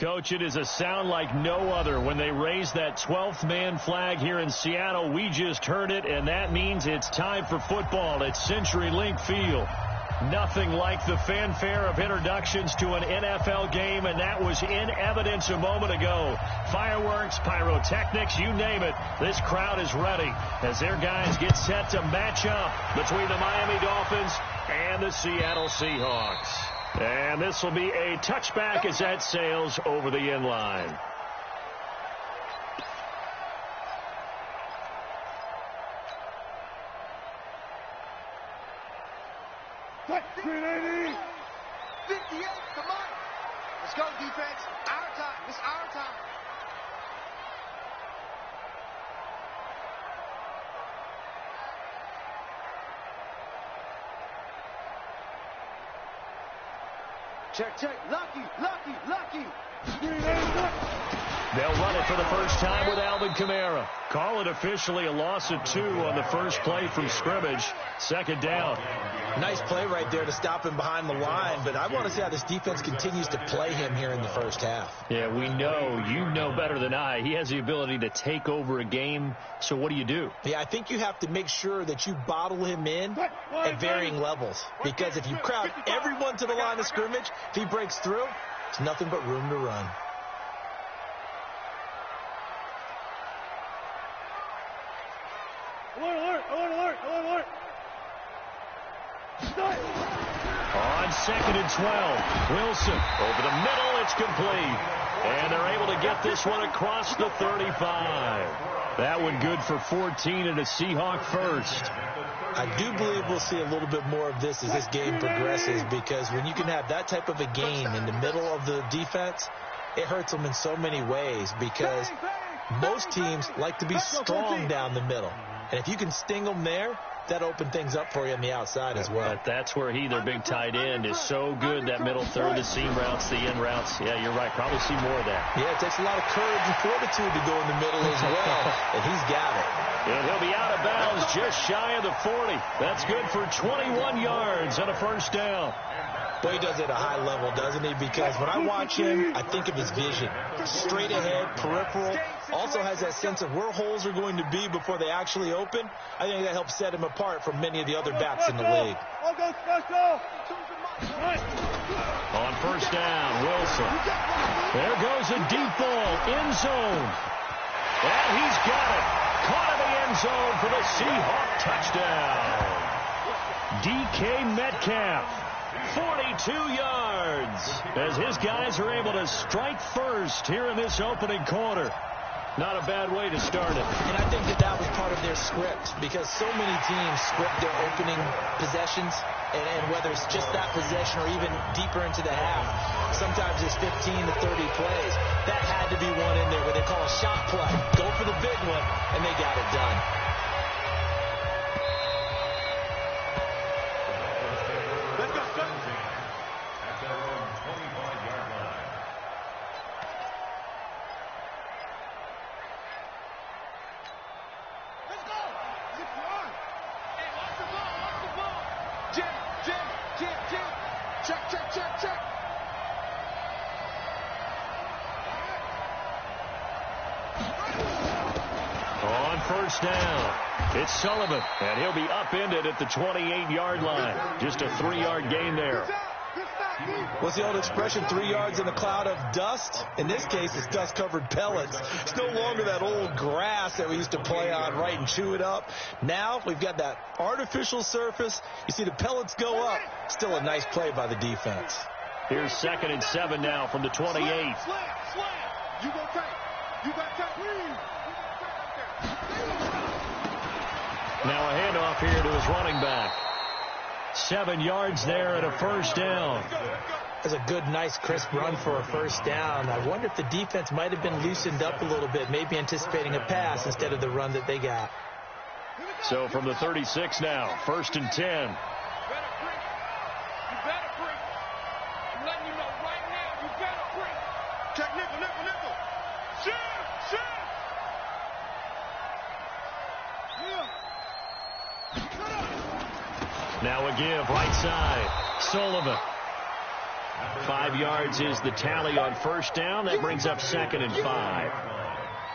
Coach, it is a sound like no other when they raise that 12th man flag here in Seattle. We just heard it, and that means it's time for football at CenturyLink Field. Nothing like the fanfare of introductions to an NFL game, and that was in evidence a moment ago. Fireworks, pyrotechnics, you name it. This crowd is ready as their guys get set to match up between the Miami Dolphins and the Seattle Seahawks. And this will be a touchback as that sails over the end line. Green 80. 58, come on. Let's go, defense. Our time. It's our time. Check, check. Lucky, lucky, lucky. They'll run it for the first time with Alvin Kamara. Call it officially a loss of 2 on the first play from scrimmage. Second down. Nice play right there to stop him behind the line, but I want to see how this defense continues to play him here in the first half. Yeah, we know. You know better than I. He has the ability to take over a game, so what do you do? Yeah, I think you have to make sure that you bottle him in at varying levels, because if you crowd everyone to the line of scrimmage, if he breaks through, there's nothing but room to run. Alert, alert, alert, alert, alert. On 2nd and 12, Wilson over the middle, it's complete. And they're able to get this one across the 35. That one good for 14 and a Seahawk first. I do believe we'll see a little bit more of this as this game progresses, because when you can have that type of a game in the middle of the defense, it hurts them in so many ways, because most teams like to be strong down the middle. And if you can sting them there, that opened things up for you on the outside as well. But that's where their big tight end, is so good, that middle third, the seam routes, the in routes. Yeah, you're right. Probably see more of that. Yeah, it takes a lot of courage and fortitude to go in the middle as well, and he's got it. And he'll be out of bounds just shy of the 40. That's good for 21 yards and a first down. Boy, he does it at a high level, doesn't he? Because when I watch him, I think of his vision. Straight ahead, peripheral. Also has that sense of where holes are going to be before they actually open. I think that helps set him apart from many of the other backs in the league. On first down, Wilson. There goes a deep ball, end zone. And he's got it. Caught in the end zone for the Seahawk touchdown. DK Metcalf. 42 yards as his guys are able to strike first here in this opening quarter. Not a bad way to start it. And I think that was part of their script, because so many teams script their opening possessions, and whether it's just that possession or even deeper into the half, sometimes it's 15 to 30 plays. That had to be one in there where they call a shot play. Go for the big one, and they got it done. First down. It's Sullivan, and he'll be upended at the 28-yard line. Just a 3-yard gain there. What's the old expression, 3 yards in a cloud of dust? In this case, it's dust-covered pellets. It's no longer that old grass that we used to play on, right, and chew it up. Now we've got that artificial surface. You see the pellets go up. Still a nice play by the defense. Here's 2nd and 7 now from the 28. Slam. You go take. You got take. Now a handoff here to his running back. 7 yards there and a first down. That's a good, nice, crisp run for a first down. I wonder if the defense might have been loosened up a little bit, maybe anticipating a pass instead of the run that they got. So from the 36 now, 1st and 10. Now a give, right side. Sullivan. 5 yards is the tally on first down. That brings up 2nd and 5.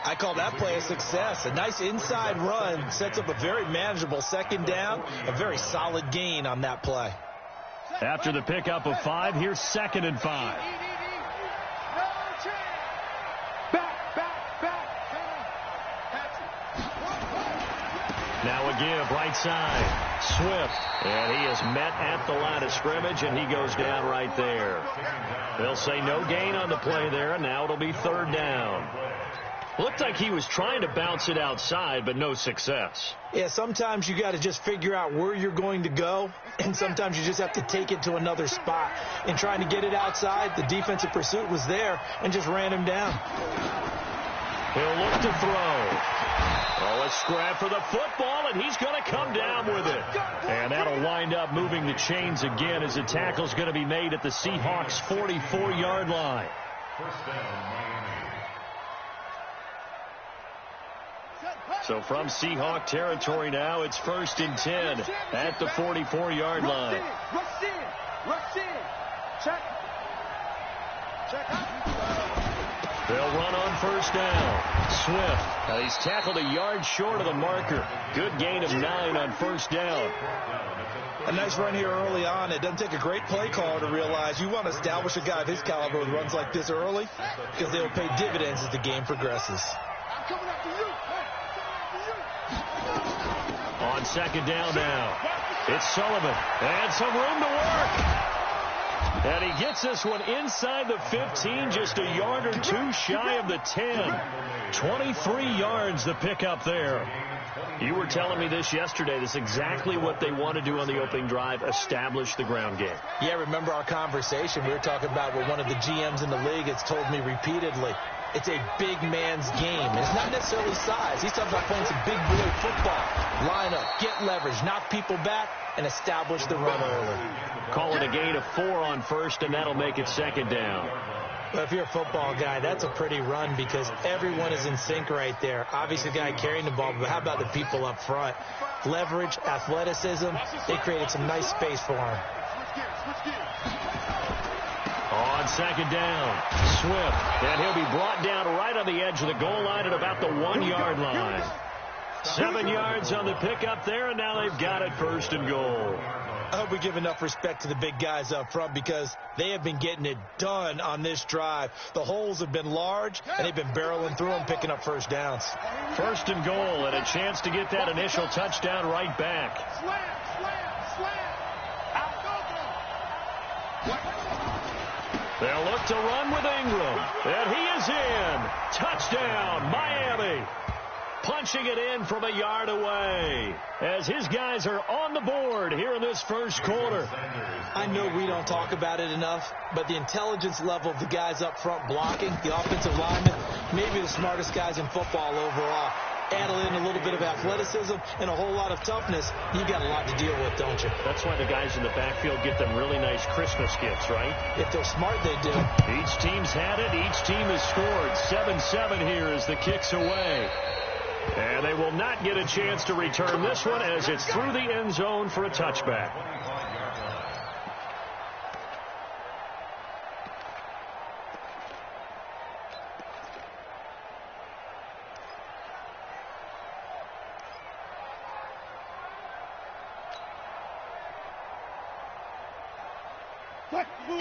I call that play a success. A nice inside run sets up a very manageable 2nd down. A very solid gain on that play. After the pickup of 5, here's 2nd and 5. Now a give, right side. Swift. And he is met at the line of scrimmage, and he goes down right there. They'll say no gain on the play there, and now it'll be 3rd down. Looked like he was trying to bounce it outside, but no success. Yeah, sometimes you got to just figure out where you're going to go, and sometimes you just have to take it to another spot. In trying to get it outside, the defensive pursuit was there and just ran him down. He'll look to throw. Oh, a scrap for the football, and he's going to come down with it. And that'll wind up moving the chains again as the tackle's going to be made at the Seahawks' 44-yard line. So from Seahawk territory now, it's 1st and 10 at the 44-yard line. Rush in. Check. They'll run on 1st down. Swift. He's tackled a yard short of the marker. Good gain of 9 on 1st down. A nice run here early on. It doesn't take a great play caller to realize you want to establish a guy of his caliber with runs like this early because they will pay dividends as the game progresses. I'm coming after you. On 2nd down now, it's Sullivan, and some room to work. And he gets this one inside the 15, just a yard or 2 shy of the 10. 23 yards the pickup there. You were telling me this yesterday. This is exactly what they want to do on the opening drive, establish the ground game. Yeah, remember our conversation. We were talking about what one of the GMs in the league has told me repeatedly. It's a big man's game. It's not necessarily size. He's talking about playing some big boy football. Line up, get leverage, knock people back, and establish the run early. Call it a gain of 4 on 1st, and that'll make it 2nd down. But if you're a football guy, that's a pretty run because everyone is in sync right there. Obviously, the guy carrying the ball, but how about the people up front? Leverage, athleticism, they created some nice space for him. On 2nd down, Swift, and he'll be brought down right on the edge of the goal line at about the 1-yard line. 7 yards on the pickup there, and now they've got it 1st and goal. I hope we give enough respect to the big guys up front because they have been getting it done on this drive. The holes have been large, and they've been barreling through them, picking up 1st downs. 1st and goal, and a chance to get that initial touchdown right back. They'll look to run with Ingram, and he is in. Touchdown, Miami. Punching it in from a yard away as his guys are on the board here in this 1st quarter. I know we don't talk about it enough, but the intelligence level of the guys up front blocking, the offensive linemen, maybe the smartest guys in football overall. Add in a little bit of athleticism and a whole lot of toughness, you got a lot to deal with, don't you? That's why the guys in the backfield get them really nice Christmas gifts, right? If they're smart, they do. Each team's had it. Each team has scored. 7-7 here as the kick's away. And they will not get a chance to return this one as it's through the end zone for a touchback.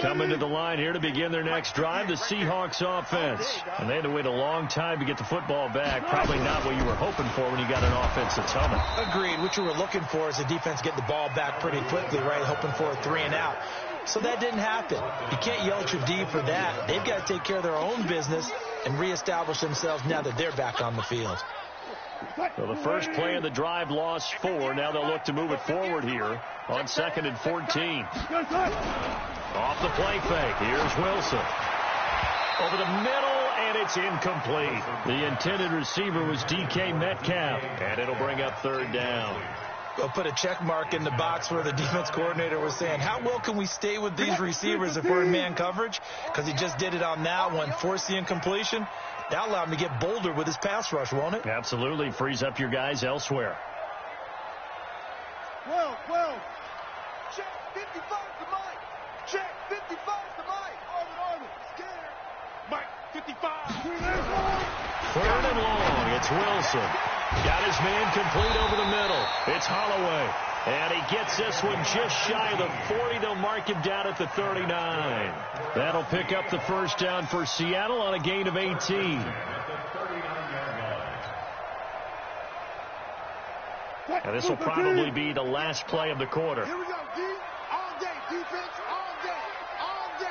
Coming to the line here to begin their next drive, the Seahawks offense. And they had to wait a long time to get the football back. Probably not what you were hoping for when you got an offense that's humming. Agreed. What you were looking for is the defense get the ball back pretty quickly, right? Hoping for a 3 and out. So that didn't happen. You can't yell at your D for that. They've got to take care of their own business and reestablish themselves now that they're back on the field. So the first play of the drive lost 4. Now they'll look to move it forward here on 2nd and 14. Off the play fake. Here's Wilson. Over the middle, and it's incomplete. The intended receiver was DK Metcalf, and it'll bring up 3rd down. We'll put a check mark in the box where the defense coordinator was saying, how well can we stay with these receivers if we're in man coverage? Because he just did it on that one, forced the incompletion. That allowed him to get bolder with his pass rush, won't it? Absolutely. Frees up your guys elsewhere. 12. Check 55 to Mike. Check. 55 to Mike. Armin. Scared. Mike, 55. Third and long. It's Wilson. Got his man complete over the middle. It's Holloway. And he gets this one just shy of the 40. They'll mark him down at the 39. That'll pick up the first down for Seattle on a gain of 18. And this will probably be the last play of the quarter. Here we go, D. All day, defense. All day. All day.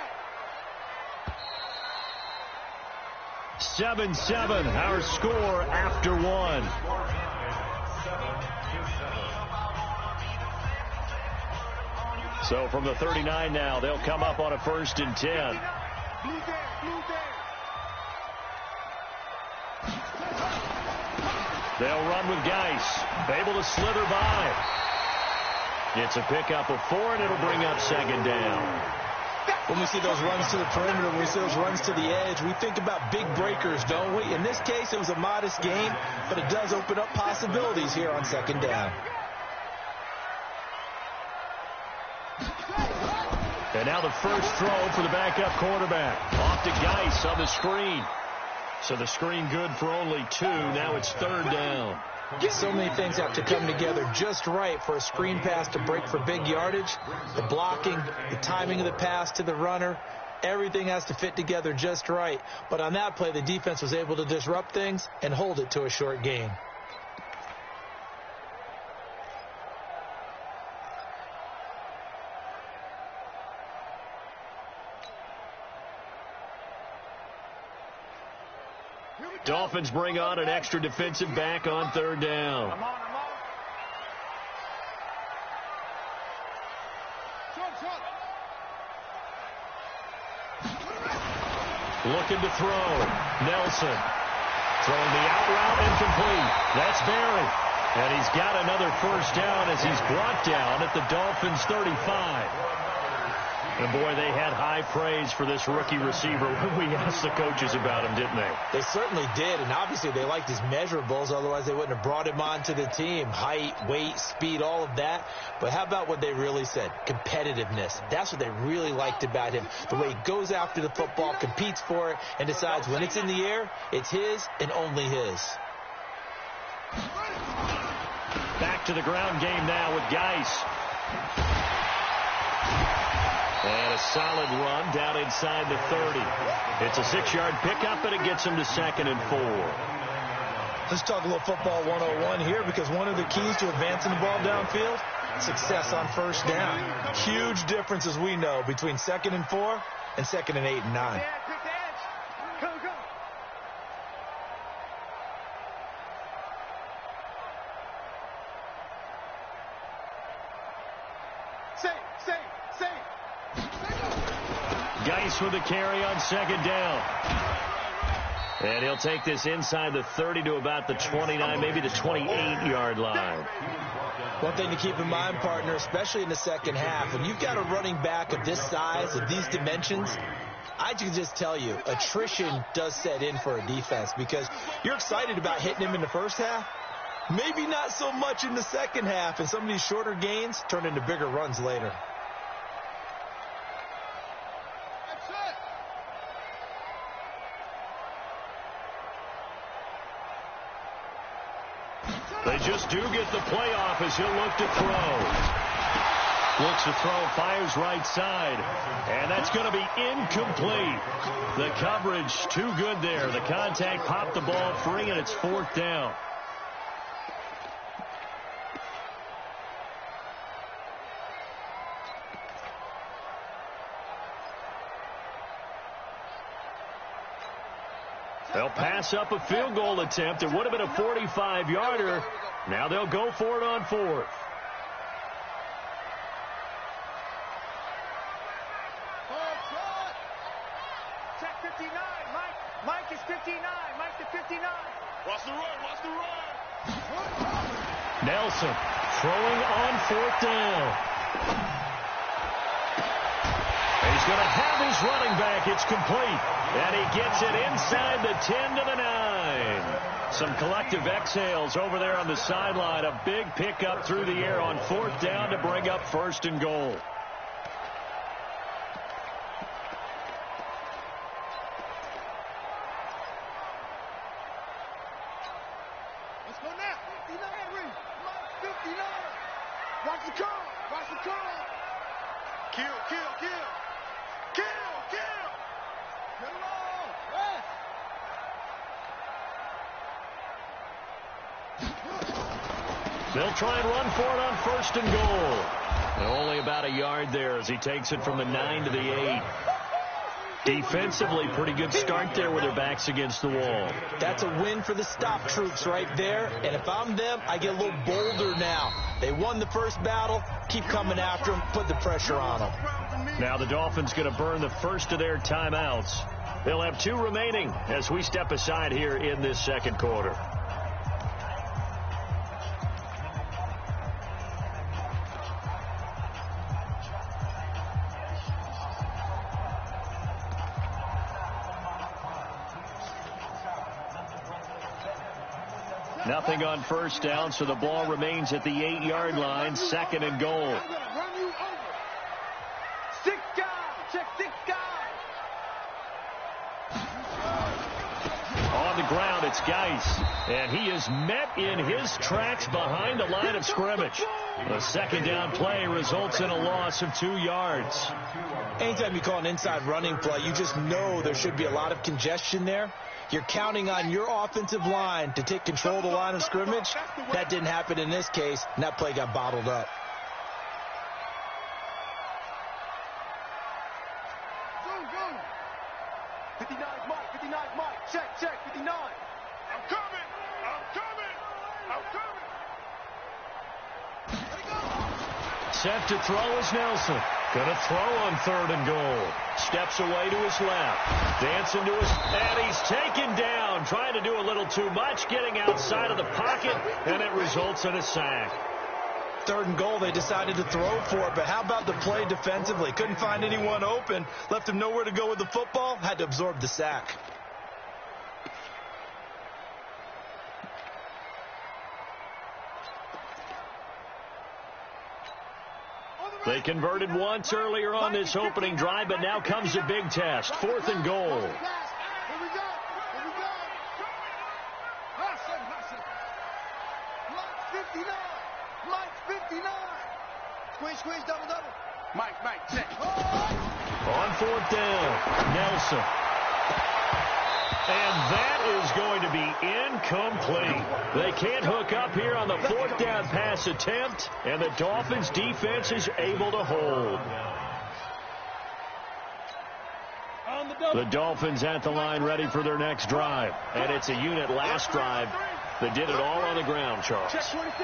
7-7, our score after one. So from the 39 now, they'll come up on a 1st and 10. They'll run with Geis. Able to slither by. It's a pickup of 4, and it'll bring up 2nd down. When we see those runs to the perimeter, when we see those runs to the edge, we think about big breakers, don't we? In this case, it was a modest gain, but it does open up possibilities here on 2nd down. And now the first throw for the backup quarterback. Off to Geis on the screen. So the screen good for only 2. Now it's 3rd down. So many things have to come together just right for a screen pass to break for big yardage. The blocking, the timing of the pass to the runner, everything has to fit together just right. But on that play, the defense was able to disrupt things and hold it to a short gain. Dolphins bring on an extra defensive back on 3rd down. Looking to throw. Nelson. Throwing the out route incomplete. That's Barry. And he's got another first down as he's brought down at the Dolphins' 35. And, boy, they had high praise for this rookie receiver when we asked the coaches about him, didn't they? They certainly did, and obviously they liked his measurables. Otherwise, they wouldn't have brought him onto the team. Height, weight, speed, all of that. But how about what they really said? Competitiveness. That's what they really liked about him. The way he goes after the football, competes for it, and decides when it's in the air, it's his and only his. Back to the ground game now with Geis. And a solid run down inside the 30. It's a 6-yard pickup, and it gets him to 2nd and 4. Let's talk a little football 101 here, because one of the keys to advancing the ball downfield, success on 1st down. Huge difference, as we know, between 2nd and 4 and 2nd and 8 and 9. Go. Save. Geis with the carry on 2nd down. And he'll take this inside the 30 to about the 29, maybe the 28-yard line. One thing to keep in mind, partner, especially in the second half, when you've got a running back of this size, of these dimensions, I can just tell you, attrition does set in for a defense, because you're excited about hitting him in the first half. Maybe not so much in the second half, and some of these shorter gains turn into bigger runs later. They just do get the playoff as he'll look to throw. Looks to throw, fires right side. And that's going to be incomplete. The coverage too good there. The contact popped the ball free, and it's 4th down. They'll pass up a field goal attempt. It would have been a 45-yarder. Now they'll go for it on 4th. Check 59. Mike is 59. Mike to 59. Watch the run. Nelson throwing on 4th down. He's going to have his running back. It's complete. And he gets it inside the 10 to the 9. Some collective exhales over there on the sideline. A big pickup through the air on 4th down to bring up 1st and goal. Kill, kill, kill. Kill, kill. Get him all. Rest. They'll try and run for it on 1st and goal. And only about a yard there as he takes it from the 9 to the 8. Defensively, pretty good start there with their backs against the wall. That's a win for the stop troops right there. And if I'm them, I get a little bolder now. They won the first battle. Keep coming after them. Put the pressure on them. Now the Dolphins going to burn the first of their timeouts. They'll have 2 remaining as we step aside here in this second quarter. Nothing on 1st down, so the ball remains at the 8-yard line, 2nd and goal. I'm gonna run you over. 6 guys. Check 6 guys. On the ground, it's Geis, and he is met in his tracks behind the line of scrimmage. The 2nd down play results in a loss of 2 yards. Anytime you call an inside running play, you just know there should be a lot of congestion there. You're counting on your offensive line to take control of the line of scrimmage. That didn't happen in this case, and that play got bottled up. Zoom, zoom. 59 Mike, 59 Mike. Check, 59. I'm coming. Let it go. Set to throw is Nelson. Going to throw on 3rd and goal. Steps away to his left. Dancing to his... And he's taken down. Trying to do a little too much. Getting outside of the pocket. And it results in a sack. 3rd and goal, they decided to throw for it. But how about the play defensively? Couldn't find anyone open. Left him nowhere to go with the football. Had to absorb the sack. They converted once earlier on this opening drive, but now comes a big test. 4th and goal. Here we go. Here we go. Listen. Mike 59. Mike 59. Squeeze, double. Mike, check. On 4th down, Nelson. And that is going to be incomplete. They can't hook up here on the 4th down pass attempt, and the Dolphins defense is able to hold. The Dolphins at the line ready for their next drive. And it's a unit last drive that did it all on the ground, Charles.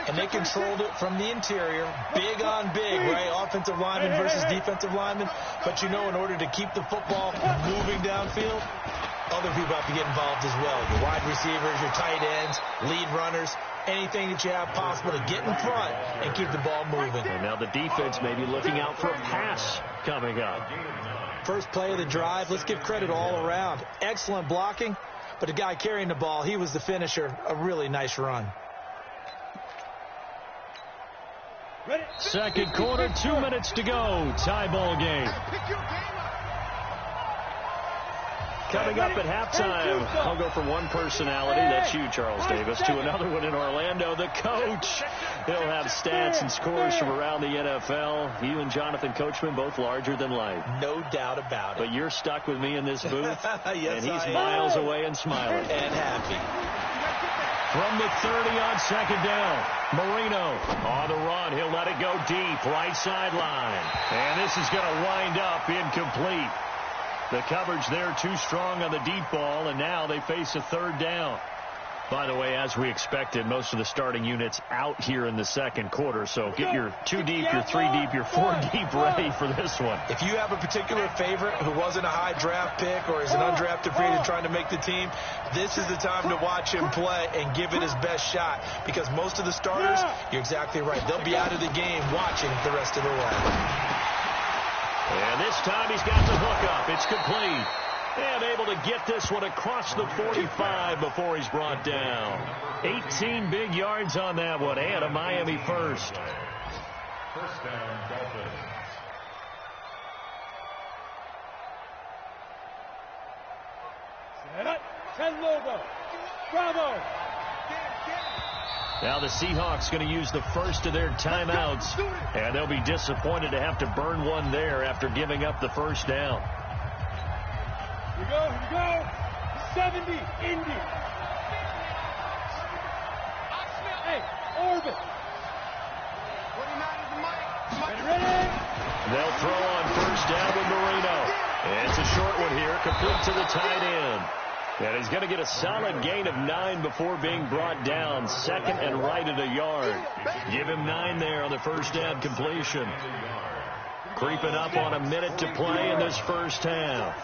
And they controlled it from the interior. Big on big, right? Offensive lineman versus defensive lineman. But you know, in order to keep the football moving downfield, other people have to get involved as well. Your wide receivers, your tight ends, lead runners, anything that you have possible to get in front and keep the ball moving. And now the defense may be looking out for a pass coming up. First play of the drive, let's give credit all around. Excellent blocking, but the guy carrying the ball, he was the finisher. A really nice run. Second quarter, 2 minutes to go. Tie ball game. Coming up at halftime, I'll go from one personality, that's you, Charles Davis, to another one in Orlando, the coach. He'll have stats and scores from around the NFL. You and Jonathan Coachman, both larger than life. No doubt about it. But you're stuck with me in this booth, yes, and he's miles away and smiling. And happy. From the 30 on 2nd down, Marino on the run. He'll let it go deep, right sideline. And this is going to wind up incomplete. The coverage there too strong on the deep ball, and now they face a 3rd down. By the way, as we expected, most of the starting units out here in the second quarter, so get your 2 deep, your 3 deep, your 4 deep ready for this one. If you have a particular favorite who wasn't a high draft pick or is an undrafted free agent trying to make the team, this is the time to watch him play and give it his best shot, because most of the starters, you're exactly right, they'll be out of the game watching the rest of the way. And this time he's got the hook up. It's complete. And able to get this one across the 45 before he's brought down. 18 big yards on that one, and a Miami first. First down, Dolphins. Set up. 10 logo. Bravo. Now the Seahawks going to use the first of their timeouts, and they'll be disappointed to have to burn one there after giving up the first down. Here we go. 70, Indy. Hey, orbit. 29 is the mic. Ready? They'll throw on first down with Marino. It's a short one here, complete to the tight end. And he's going to get a solid gain of 9 before being brought down. Second and right at a yard. Give him 9 there on the first down completion. Creeping up on a minute to play in this first half.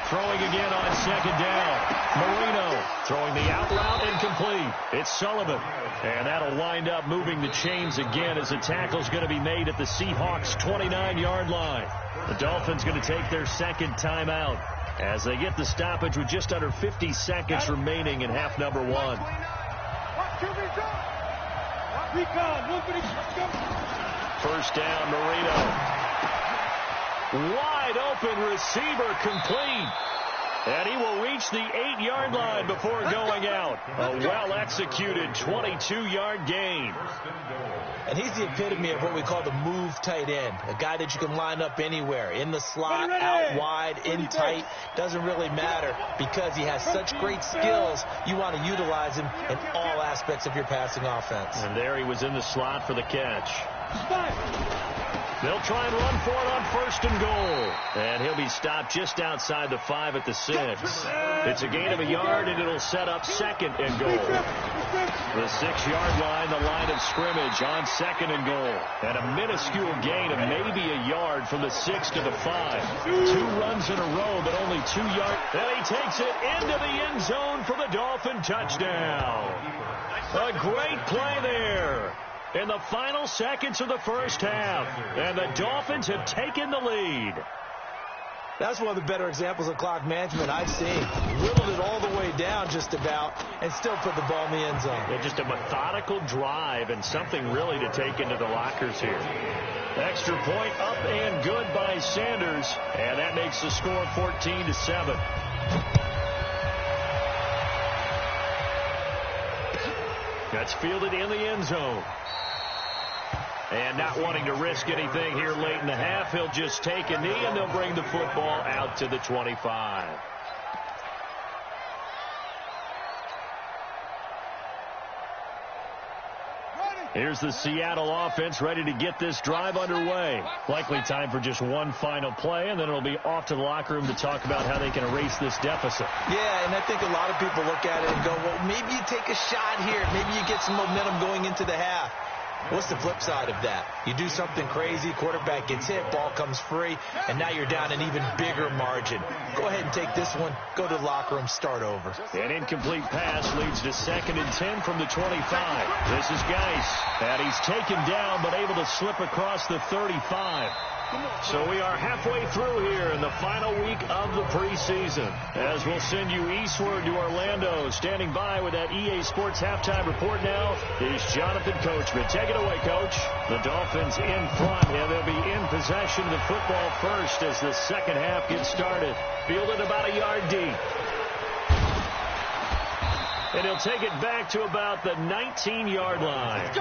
Throwing again on second down. Marino throwing the out route incomplete. It's Sullivan. And that'll wind up moving the chains again as the tackle's going to be made at the Seahawks' 29-yard line. The Dolphins going to take their second timeout as they get the stoppage with just under 50 seconds remaining in half number 1. First down, Marino. Wide open receiver complete. And he will reach the 8-yard line before going out. A well-executed 22-yard gain. And he's the epitome of what we call the move tight end. A guy that you can line up anywhere. In the slot, out wide, in tight. Doesn't really matter because he has such great skills. You want to utilize him in all aspects of your passing offense. And there he was in the slot for the catch. They'll try and run for it on first and goal. And he'll be stopped just outside the 5 at the 6. It's a gain of a yard, and it'll set up second and goal. The 6-yard line, the line of scrimmage on second and goal. And a minuscule gain of maybe a yard from the 6 to the 5. 2 runs in a row, but only 2 yards. And he takes it into the end zone for the Dolphin touchdown. A great play there in the final seconds of the first half. And the Dolphins have taken the lead. That's one of the better examples of clock management I've seen. Whittled it all the way down just about and still put the ball in the end zone. Yeah, just a methodical drive and something really to take into the lockers here. Extra point up and good by Sanders. And that makes the score 14-7. That's fielded in the end zone. And not wanting to risk anything here late in the half, he'll just take a knee, and they'll bring the football out to the 25. Here's the Seattle offense ready to get this drive underway. Likely time for just one final play, and then it'll be off to the locker room to talk about how they can erase this deficit. Yeah, and I think a lot of people look at it and go, well, maybe you take a shot here. Maybe you get some momentum going into the half. What's the flip side of that? You do something crazy, quarterback gets hit, ball comes free, and now you're down an even bigger margin. Go ahead and take this one, go to the locker room, start over. An incomplete pass leads to 2nd and 10 from the 25. This is Geis, and he's taken down but able to slip across the 35. So we are halfway through here in the final week of the preseason. As we'll send you eastward to Orlando. Standing by with that EA Sports halftime report now is Jonathan Coachman. Take it away, Coach. The Dolphins in front, and they'll be in possession of the football first as the second half gets started. Fielded about a yard deep. And he'll take it back to about the 19-yard line.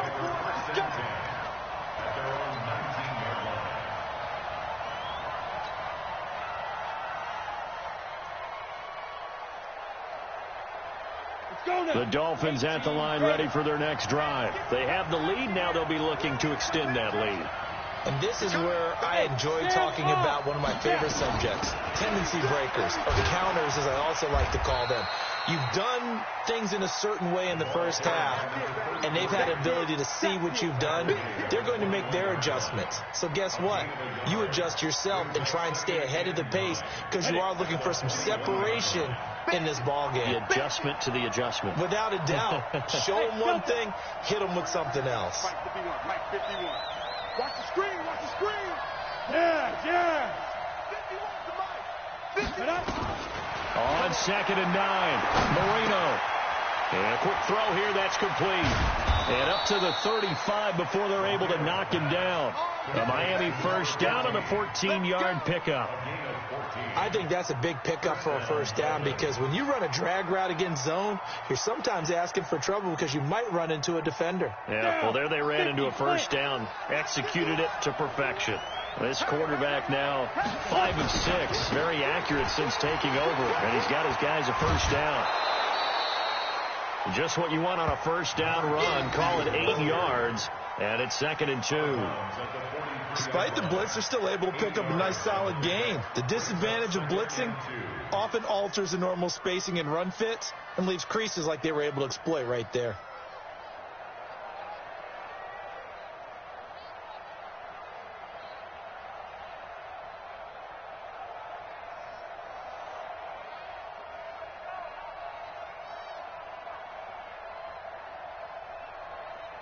The Dolphins at the line ready for their next drive. They have the lead. Now they'll be looking to extend that lead. And this is where I enjoy talking about one of my favorite subjects, tendency breakers, or counters as I also like to call them. You've done things in a certain way in the first half, and they've had the ability to see what you've done. They're going to make their adjustments. So guess what? You adjust yourself and try and stay ahead of the pace because you are looking for some separation in this ball game. The adjustment to the adjustment. Without a doubt. Show them one thing, hit them with something else. Mike 51. Watch the screen, watch the screen. Yeah. 51 to Mike. 51. On 2nd and 9, Marino. And a quick throw here, that's complete. And up to the 35 before they're able to knock him down. A Miami first down on a 14-yard pickup. I think that's a big pickup for a first down because when you run a drag route against zone, you're sometimes asking for trouble because you might run into a defender. Yeah, well, there they ran into a first down. Executed it to perfection. This quarterback now 5 of 6. Very accurate since taking over. And he's got his guys a first down. Just what you want on a first down run. Call it 8 yards. And it's 2nd and 2. Despite the blitz, they're still able to pick up a nice solid gain. The disadvantage of blitzing often alters the normal spacing and run fits and leaves creases like they were able to exploit right there.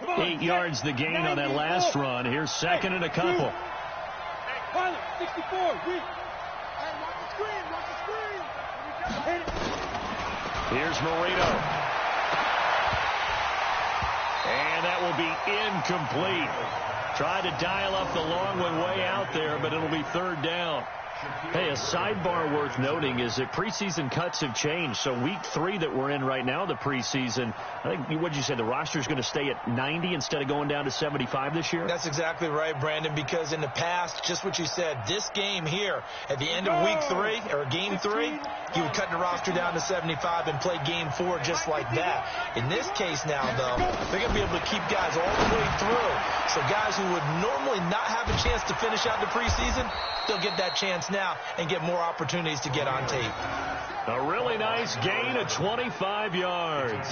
On, 8 yards the gain on that last run. Here's 2nd and a couple. Pilot, 64, weak. Hey, watch the screen, watch the screen. Here's Marino. And that will be incomplete. Tried to dial up the long one way out there, but it'll be 3rd down. Hey, a sidebar worth noting is that preseason cuts have changed. So week 3 that we're in right now, the preseason, I think, what did you say, the roster's going to stay at 90 instead of going down to 75 this year? That's exactly right, Brandon, because in the past, just what you said, this game here, at the end of week 3, or game 3, you would cut the roster down to 75 and play game 4 just like that. In this case now, though, they're going to be able to keep guys all the way through. So guys who would normally not have a chance to finish out the preseason, they'll get that chance now and get more opportunities to get on tape. A really nice gain of 25 yards.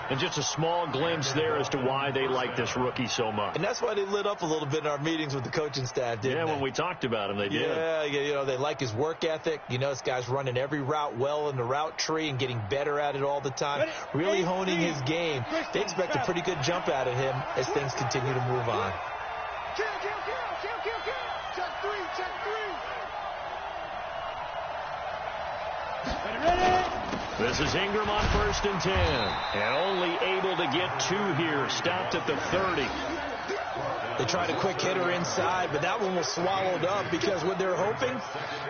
And just a small glimpse there as to why they like this rookie so much. And that's why they lit up a little bit in our meetings with the coaching staff, didn't they? When we talked about him, they did. Yeah, you know, they like his work ethic. You know, this guy's running every route well in the route tree and getting better at it all the time, really honing his game. They expect a pretty good jump out of him as things continue to move on. Kill. Check 3. Ready? This is Ingram on 1st and 10. And only able to get 2 here. Stopped at the 30. They tried a quick hitter inside, but that one was swallowed up because what they're hoping,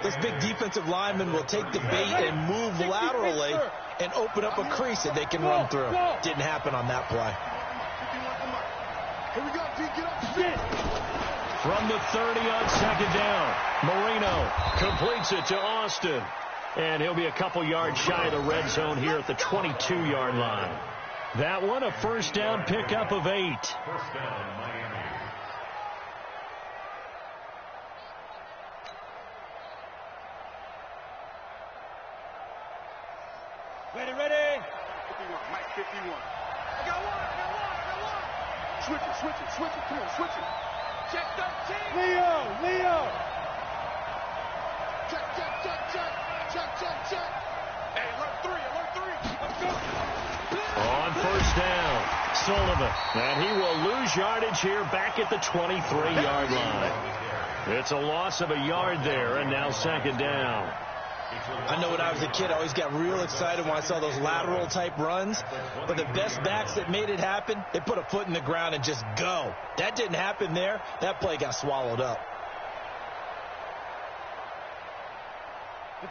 this big defensive lineman will take the bait and move laterally and open up a crease that they can run through. Didn't happen on that play. Here we go, D. Get up the field. From the 30 on 2nd down. Marino completes it to Austin. And he'll be a couple yards shy of the red zone here at the 22-yard line. That one, a first down pickup of 8. First down, Miami. Ready? 51, Mike, 51. I got one. Switch it. Come on, switch it. Check 13. Leo. Check. Hey, alert 3. Let's go. On first down, Sullivan. And he will lose yardage here back at the 23-yard line. It's a loss of a yard there, and now 2nd down. I know when I was a kid, I always got real excited when I saw those lateral type runs. But the best backs that made it happen, they put a foot in the ground and just go. That didn't happen there. That play got swallowed up.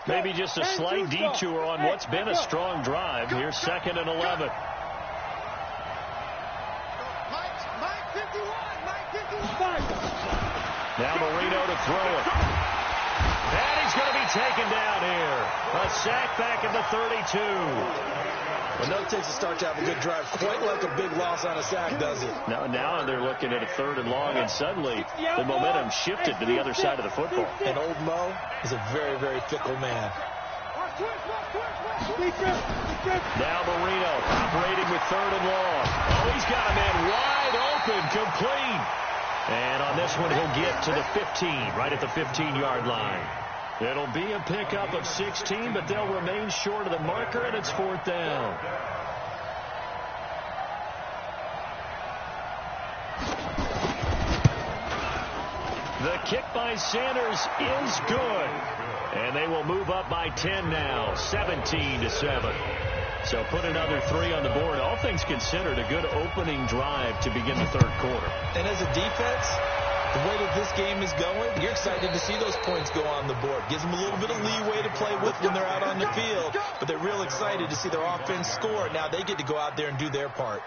Maybe just a slight detour on what's been a strong drive. Here's 2nd and 11. Mike 51. Now Marino to throw it. And he's going to be taken down here. A sack back at the 32. Well, no, it takes a start to have a good drive. Quite like a big loss on a sack, does it? Now they're looking at a 3rd and long, and suddenly the momentum shifted to the other side of the football. And old Mo is a very, very fickle man. Now Marino operating with 3rd and long. Oh, he's got a man wide open, complete. And on this one, he'll get to the 15, right at the 15-yard line. It'll be a pickup of 16, but they'll remain short of the marker, and it's 4th down. The kick by Sanders is good. And they will move up by 10 now, 17-7. So put another 3 on the board. All things considered, a good opening drive to begin the third quarter. And as a defense, the way that this game is going, you're excited to see those points go on the board. Gives them a little bit of leeway to play with when they're out on the field, but they're real excited to see their offense score. Now they get to go out there and do their part.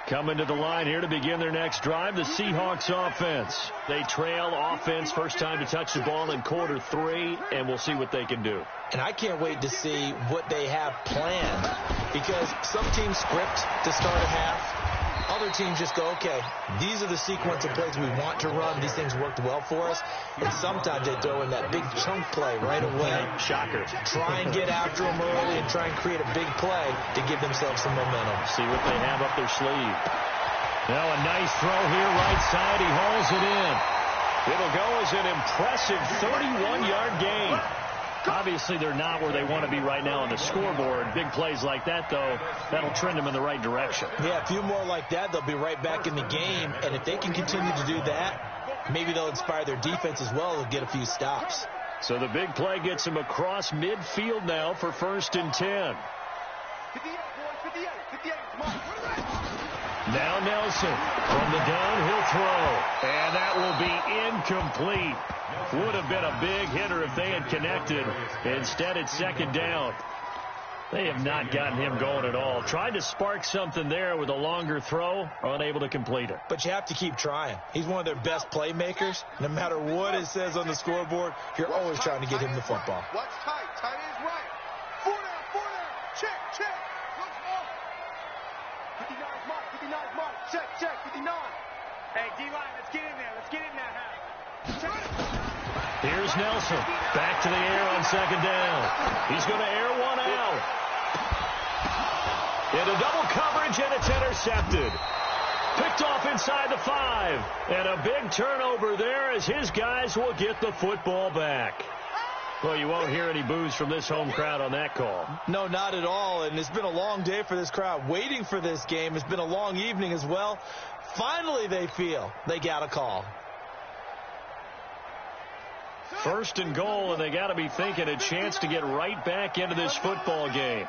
Coming to the line here to begin their next drive, the Seahawks offense. They trail offense, first time to touch the ball in quarter 3, and we'll see what they can do. And I can't wait to see what they have planned, because some teams script to start a half. Other teams just go, okay, these are the sequence of plays we want to run. These things worked well for us. And sometimes they throw in that big chunk play right away. Shocker. Try and get after them early and try and create a big play to give themselves some momentum. See what they have up their sleeve. Now a nice throw here, right side. He hauls it in. It'll go as an impressive 31-yard gain. Obviously, they're not where they want to be right now on the scoreboard. Big plays like that, though, that'll trend them in the right direction. Yeah, a few more like that, they'll be right back in the game. And if they can continue to do that, maybe they'll inspire their defense as well and get a few stops. So the big play gets them across midfield now for 1st and 10. 58, boys, 58, 58. Come on. Now Nelson from the downhill throw. And that will be incomplete. Would have been a big hitter if they had connected. Instead, it's 2nd down. They have not gotten him going at all. Tried to spark something there with a longer throw, unable to complete it. But you have to keep trying. He's one of their best playmakers. No matter what it says on the scoreboard, you're always trying to get him the football. Watch tight. Tight is right. 4 down. Check, check. 59 is mark. 59 is mark. Check, 59. Hey, D-line, let's get in there. Let's get in there, Hal. Here's Nelson. Back to the air on 2nd down. He's going to air one out. Into double coverage, and it's intercepted. Picked off inside the 5. And a big turnover there as his guys will get the football back. Well, you won't hear any boos from this home crowd on that call. No, not at all. And it's been a long day for this crowd waiting for this game. It's been a long evening as well. Finally, they feel they got a call. 1st and goal, and they got to be thinking a chance to get right back into this football game.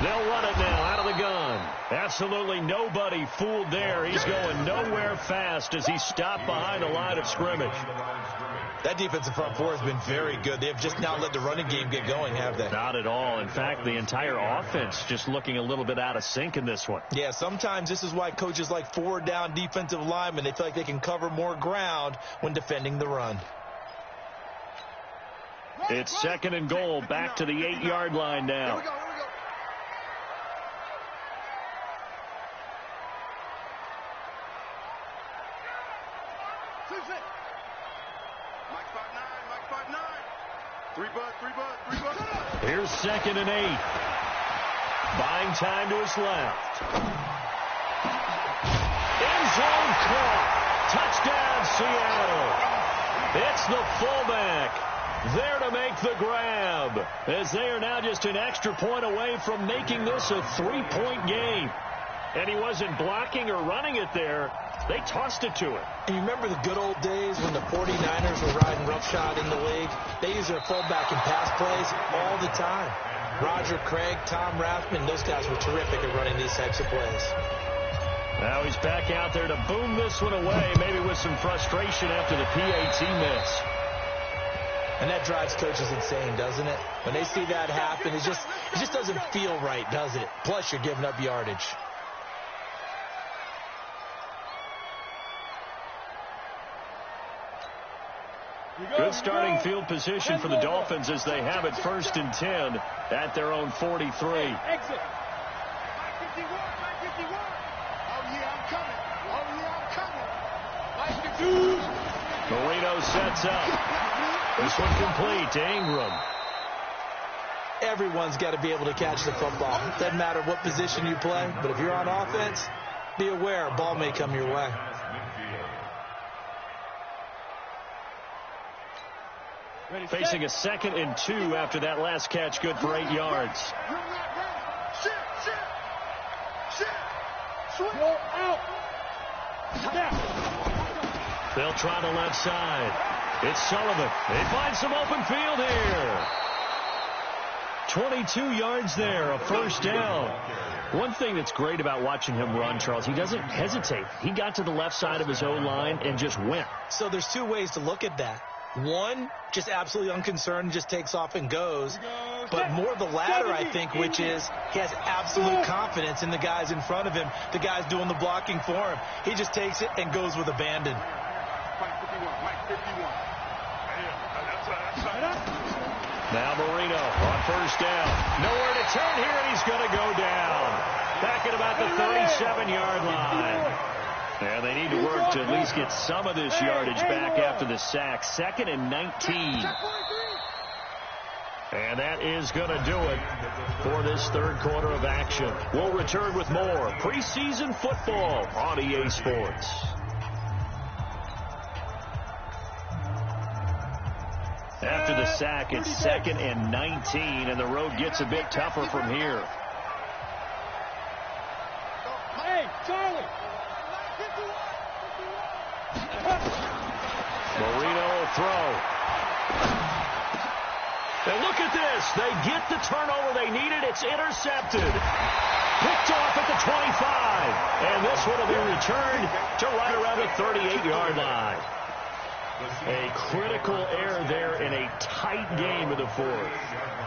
They'll run it now out of the gun. Absolutely nobody fooled there. He's going nowhere fast as he stopped behind the line of scrimmage. That defensive front four has been very good. They have just now let the running game get going, have they? Not at all. In fact, the entire offense just looking a little bit out of sync in this one. Yeah, sometimes this is why coaches like 4-down defensive linemen. They feel like they can cover more ground when defending the run. It's 2nd and goal, back to the 8-yard line now. Here we go. Mike 5'9", 3 bud. Here's 2nd and 8. Buying time to his left. End zone caught. Touchdown, Seattle. It's the fullback there to make the grab, as they are now just an extra point away from making this a 3-point game. And he wasn't blocking or running it there. They tossed it to him. And you remember the good old days when the 49ers were riding roughshod in the league? They used their fullback in pass plays all the time. Roger Craig, Tom Rathman, those guys were terrific at running these types of plays. Now he's back out there to boom this one away, maybe with some frustration after the PAT miss. And that drives coaches insane, doesn't it? When they see that happen, it just doesn't feel right, does it? Plus, you're giving up yardage. Good starting field position for the Dolphins as they have it 1st and 10 at their own 43. Exit. Mike 51. Oh, yeah, I'm coming. Mike 52. Marino sets up. This one complete to Ingram. Everyone's got to be able to catch the football. Doesn't matter what position you play, but if you're on offense, be aware a ball may come your way. Facing a 2nd and 2 after that last catch, good for 8 yards. They'll try the left side. It's Sullivan. They find some open field here. 22 yards there, a first down. One thing that's great about watching him run, Charles, he doesn't hesitate. He got to the left side of his O-line and just went. So there's two ways to look at that. One, just absolutely unconcerned, just takes off and goes. But more the latter, I think, which is he has absolute confidence in the guys in front of him, the guys doing the blocking for him. He just takes it and goes with abandon. Now Marino on first down. Nowhere to turn here, and he's going to go down. Back at about the 37-yard line. And they need to work to at least get some of this yardage back after the sack. 2nd and 19. And that is going to do it for this third quarter of action. We'll return with more preseason football on EA Sports. After the sack, it's 2nd and 19, and the road gets a bit tougher from here. Hey, Charlie! Marino will throw. And look at this. They get the turnover they needed. It's intercepted. Picked off at the 25. And this one will be returned to right around the 38-yard line. A critical error there in a tight game of the fourth.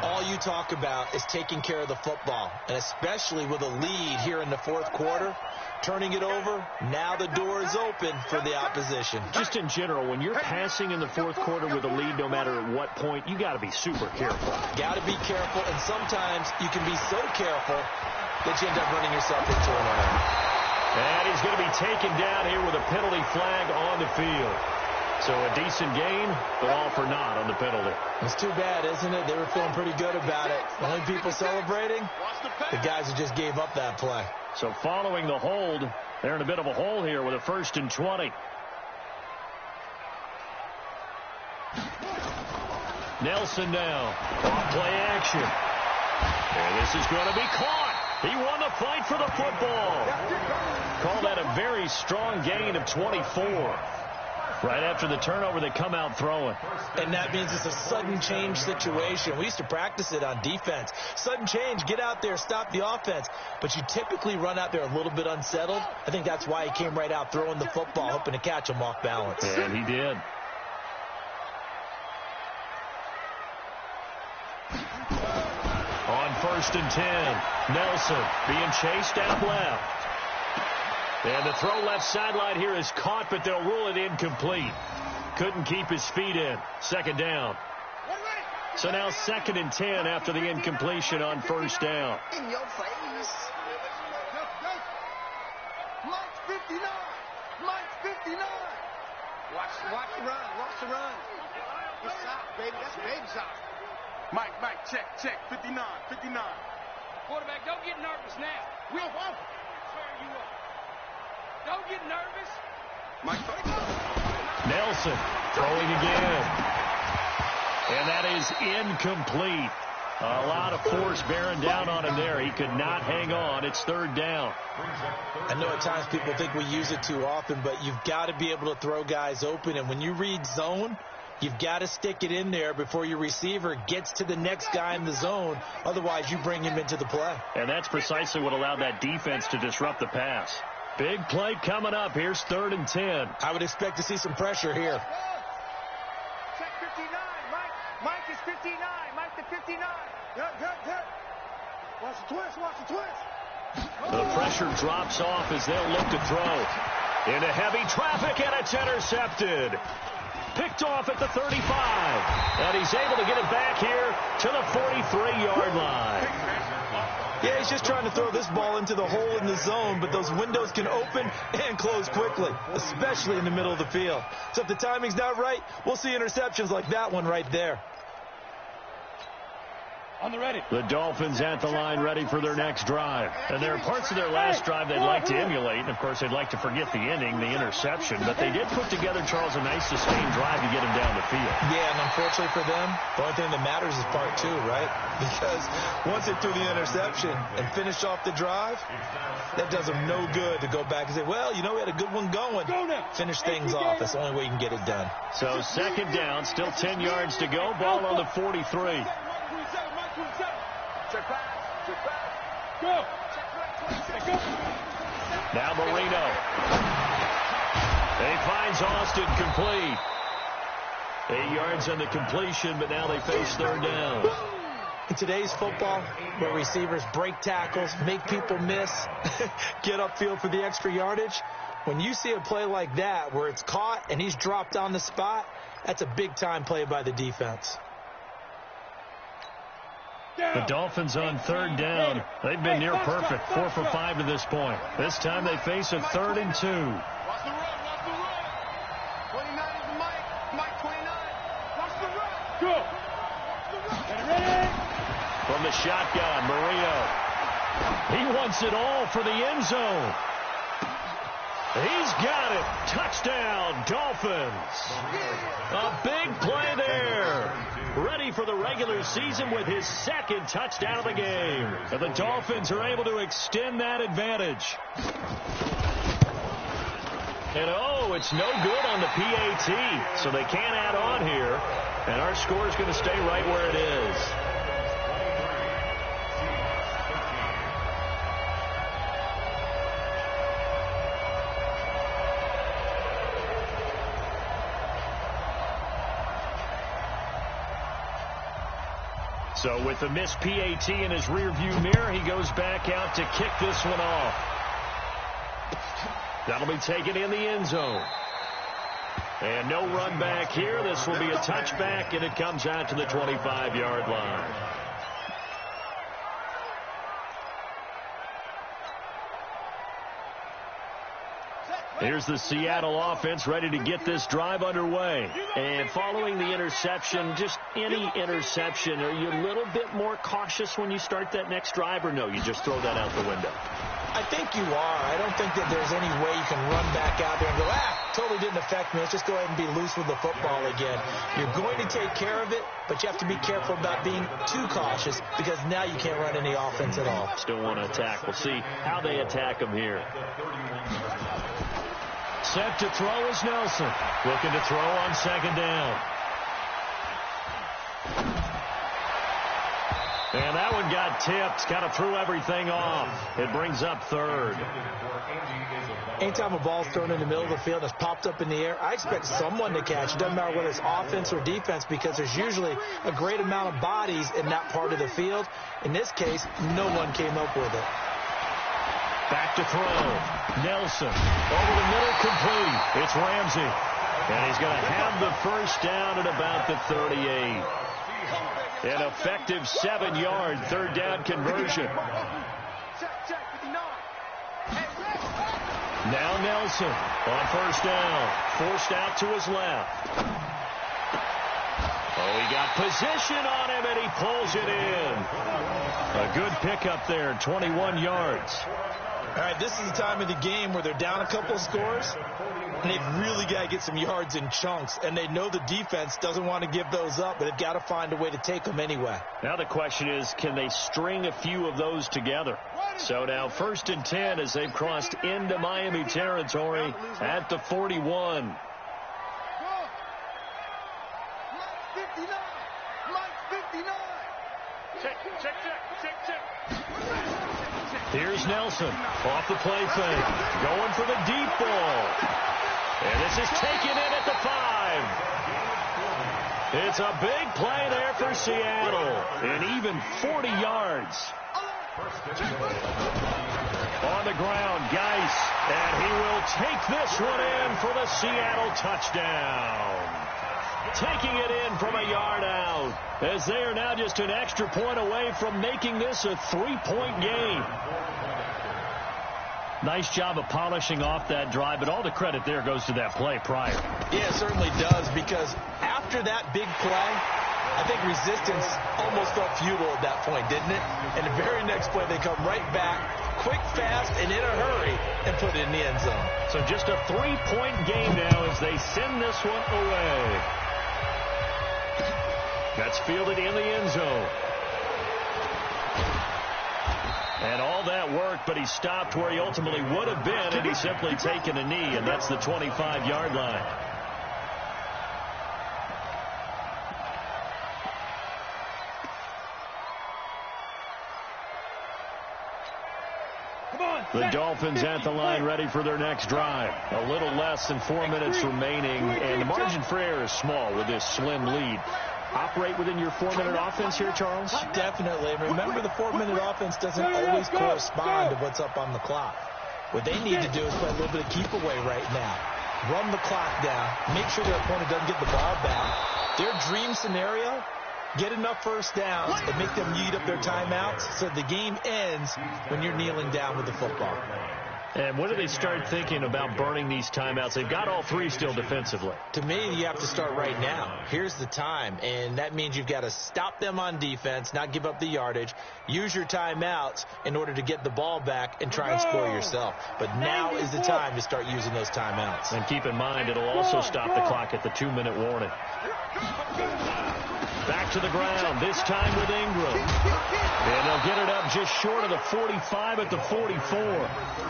All you talk about is taking care of the football, and especially with a lead here in the fourth quarter, turning it over, now the door is open for the opposition. Just in general, when you're passing in the fourth quarter with a lead, no matter at what point, you got to be super careful. Got to be careful, and sometimes you can be so careful that you end up running yourself into an error. And he's going to be taken down here with a penalty flag on the field. So a decent gain, but all for naught on the penalty. It's too bad, isn't it? They were feeling pretty good about it. The only people celebrating, the guys who just gave up that play. So following the hold, they're in a bit of a hole here with a 1st and 20. Nelson now. Off play action. And this is going to be caught. He won the fight for the football. Call that a very strong gain of 24. Right after the turnover, they come out throwing. And that means it's a sudden change situation. We used to practice it on defense. Sudden change, get out there, stop the offense. But you typically run out there a little bit unsettled. I think that's why he came right out throwing the football, hoping to catch him off balance. And he did. On 1st and 10, Nelson being chased out left. And the throw left sideline here is caught, but they'll rule it incomplete. Couldn't keep his feet in. 2nd down. So now 2nd and 10 after the incompletion on 1st down. In your face. Mike 59. Mike 59. Watch the run. Watch the run. Good shot, baby. That's a baby shot. Mike, check. 59. Quarterback, don't get nervous now. We'll tear you up. Don't get nervous. Mike. Nelson throwing again. And that is incomplete. A lot of force bearing down on him there. He could not hang on. It's 3rd down. I know at times people think we use it too often, but you've got to be able to throw guys open. And when you read zone, you've got to stick it in there before your receiver gets to the next guy in the zone. Otherwise, you bring him into the play. And that's precisely what allowed that defense to disrupt the pass. Big play coming up. Here's 3rd and 10. I would expect to see some pressure here. Check 59. Mike is 59. Mike to 59. Good. Watch the twist. The pressure drops off as they'll look to throw. Into heavy traffic, and it's intercepted. Picked off at the 35. And he's able to get it back here to the 43-yard line. Yeah, he's just trying to throw this ball into the hole in the zone, but those windows can open and close quickly, especially in the middle of the field. So if the timing's not right, we'll see interceptions like that one right there. On the ready. The Dolphins at the line ready for their next drive. And there are parts of their last drive they'd like to emulate. And, of course, they'd like to forget the ending, the interception. But they did put together, Charles, a nice sustained drive to get him down the field. Yeah, and unfortunately for them, the only thing that matters is part 2, right? Because once they threw the interception and finished off the drive, that does them no good to go back and say, well, you know, we had a good one going. Finish things off. That's the only way you can get it done. So 2nd down, still 10 yards to go. Ball on the 43. Check pass. Check pass. Go. Check pass. Now Marino. He finds Austin complete. 8 yards on the completion, but now they face third down. In today's football, where receivers break tackles, make people miss, get upfield for the extra yardage, when you see a play like that where it's caught and he's dropped on the spot, that's a big-time play by the defense. The Dolphins on third down. They've been near perfect, 4 for 5 to this point. This time they face a 3rd and 2. Watch the run. Watch the run. 29 is the Mike. Mike 29. Watch the run. Go. Get ready. From the shotgun, Marino. He wants it all for the end zone. He's got it. Touchdown, Dolphins. A big play there. Ready for the regular season with his 2nd touchdown of the game. And the Dolphins are able to extend that advantage. And oh, it's no good on the PAT. So they can't add on here. And our score is going to stay right where it is. So with the missed PAT in his rearview mirror, he goes back out to kick this one off. That'll be taken in the end zone. And no run back here. This will be a touchback, and it comes out to the 25-yard line. Here's the Seattle offense ready to get this drive underway. And following the interception, just any interception, are you a little bit more cautious when you start that next drive, or no, you just throw that out the window? I think you are. I don't think that there's any way you can run back out there and go, totally didn't affect me. Let's just go ahead and be loose with the football again. You're going to take care of it, but you have to be careful about being too cautious because now you can't run any offense at all. Still want to attack. We'll see how they attack them here. Set to throw is Nelson. Looking to throw on 2nd down. And that one got tipped. Kind of threw everything off. It brings up 3rd. Anytime a ball's thrown in the middle of the field and it's popped up in the air, I expect someone to catch. It doesn't matter whether it's offense or defense because there's usually a great amount of bodies in that part of the field. In this case, no one came up with it. Back to throw. Nelson over the middle, complete. It's Ramsey. And he's going to have the first down at about the 38. An effective 7-yard 3rd down conversion. Now Nelson on 1st down. Forced out to his left. Oh, he got position on him, and he pulls it in. A good pickup there, 21 yards. All right, this is the time of the game where they're down a couple of scores, and they've really got to get some yards in chunks, and they know the defense doesn't want to give those up, but they've got to find a way to take them anyway. Now the question is, can they string a few of those together? So now 1st and 10 as they've crossed into Miami territory at the 41. Mike 59. Mike 59. Check. Here's Nelson off the play fake, going for the deep ball. And this is taken in at the 5. It's a big play there for Seattle, and even 40 yards. On the ground, Geis, and he will take this one in for the Seattle touchdown. Taking it in from a yard out, as they are now just an extra point away from making this a 3-point game. Nice job of polishing off that drive, but all the credit there goes to that play prior. Yeah, it certainly does, because after that big play, I think resistance almost felt futile at that point, didn't it? And the very next play, they come right back, quick, fast, and in a hurry, and put it in the end zone. So just a 3-point game now as they send this one away. That's fielded in the end zone. And all that worked, but he stopped where he ultimately would have been, and he's simply taken a knee, and that's the 25-yard line. The Dolphins at the line ready for their next drive. A little less than 4 minutes remaining, and the margin for error is small with this slim lead. Operate within your 4-minute offense here, Charles? Definitely. Remember, the 4-minute offense doesn't always correspond to what's up on the clock. What they need to do is play a little bit of keep away right now. Run the clock down. Make sure their opponent doesn't get the ball back. Their dream scenario, get enough first downs and make them eat up their timeouts so the game ends when you're kneeling down with the football. And when do they start thinking about burning these timeouts? They've got all three still defensively. To me, you have to start right now. Here's the time, and that means you've got to stop them on defense, not give up the yardage, use your timeouts in order to get the ball back and try and score yourself. But now is the time to start using those timeouts. And keep in mind, it'll also stop the clock at the 2-minute warning. Back to the ground, this time with Ingram. And they'll get it up just short of the 45 at the 44.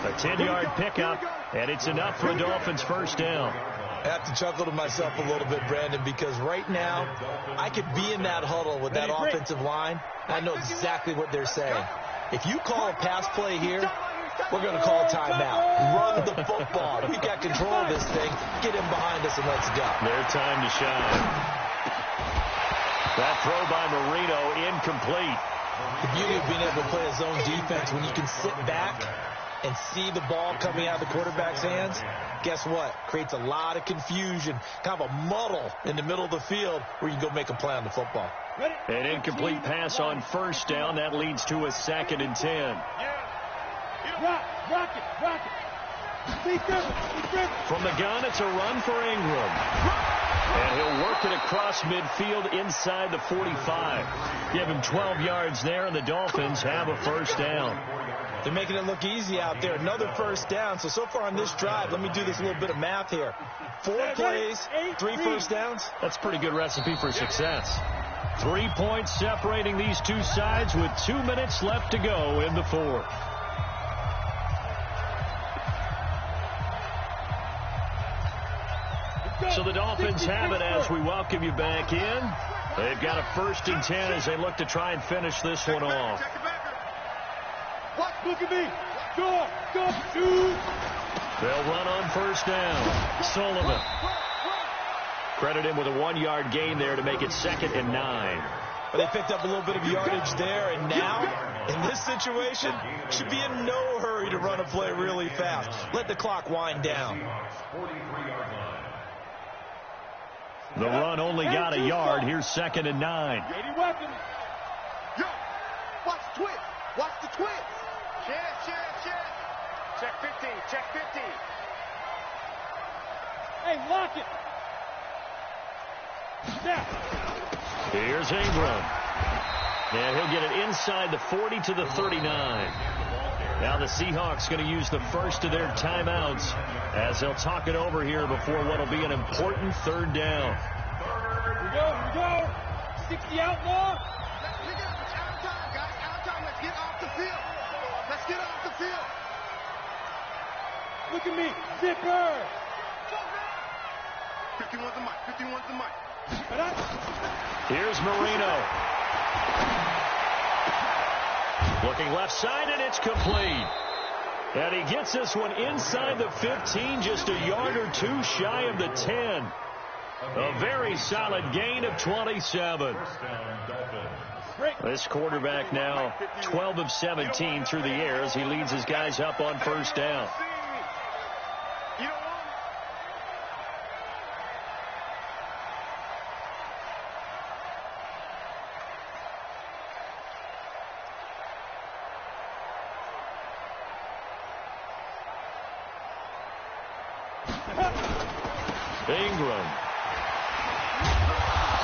A 10-yard pickup, and it's enough for a Dolphins first down. I have to chuckle to myself a little bit, Brandon, because right now I could be in that huddle with that offensive line. I know exactly what they're saying. If you call a pass play here, we're going to call a timeout. Run the football. We've got control of this thing. Get him behind us and let's go. Their time to shine. That throw by Marino incomplete. The beauty of being able to play a zone defense, when you can sit back and see the ball coming out of the quarterback's hands, guess what? Creates a lot of confusion, kind of a muddle in the middle of the field where you can go make a play on the football. An incomplete pass on first down. That leads to a 2nd and 10. Rock it. From the gun, it's a run for Ingram. And he'll work it across midfield inside the 45. Give him 12 yards there, and the Dolphins have a first down. They're making it look easy out there. Another first down. So far on this drive, let me do this little bit of math here. 4 plays, 3 first downs. That's a pretty good recipe for success. 3 points separating these two sides with 2 minutes left to go in the fourth. So the Dolphins have it as we welcome you back in. They've got a 1st and 10 as they look to try and finish this one off. Look at me. Go. Shoot. They'll run on first down. Sullivan. Credit him with a 1-yard gain there to make it 2nd and 9. But they picked up a little bit of yardage there, and now, in this situation, should be in no hurry to run a play really fast. Let the clock wind down. The run only got a yard. Here's 2nd and 9. Ready weapons. Yo, watch the twist. Watch the twist. Check 15. Check 15. Hey, lock it. Now. Here's Ingram. And he'll get it inside the 40 to the 39. Now the Seahawks going to use the first of their timeouts as they'll talk it over here before what will be an important 3rd down. Here we go. 60 out now. It's out of time, guys. Out of time. Let's get off the field. Let's get off the field. Look at me. Zipper. 51's the mic. 51's the mic. Here's Marino. Looking left side, and it's complete. And he gets this one inside the 15, just a yard or two shy of the 10. A very solid gain of 27. This quarterback now 12 of 17 through the air as he leads his guys up on first down. Ingram.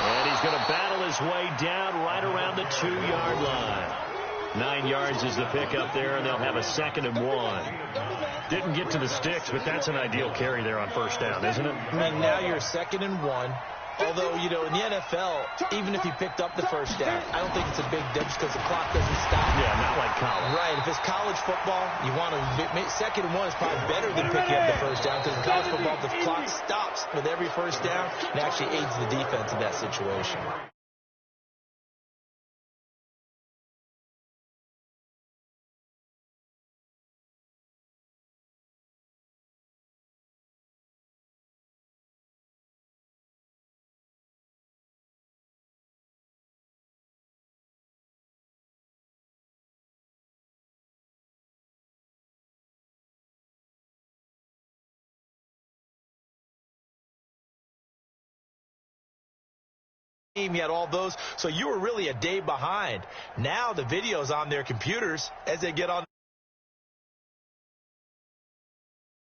And he's going to battle his way down right around the 2-yard line. 9 yards is the pickup there, and they'll have a 2nd and 1. Didn't get to the sticks, but that's an ideal carry there on first down, isn't it? I mean, now you're 2nd and 1. Although, you know, in the NFL, even if you picked up the first down, I don't think it's a big difference because the clock doesn't stop. Yeah, not like college. Right. If it's college football, you want to make 2nd and 1 is probably better than picking up the first down because in college football, the clock stops with every first down and actually aids the defense in that situation. You had all those, so you were really a day behind. Now the video's on their computers as they get on.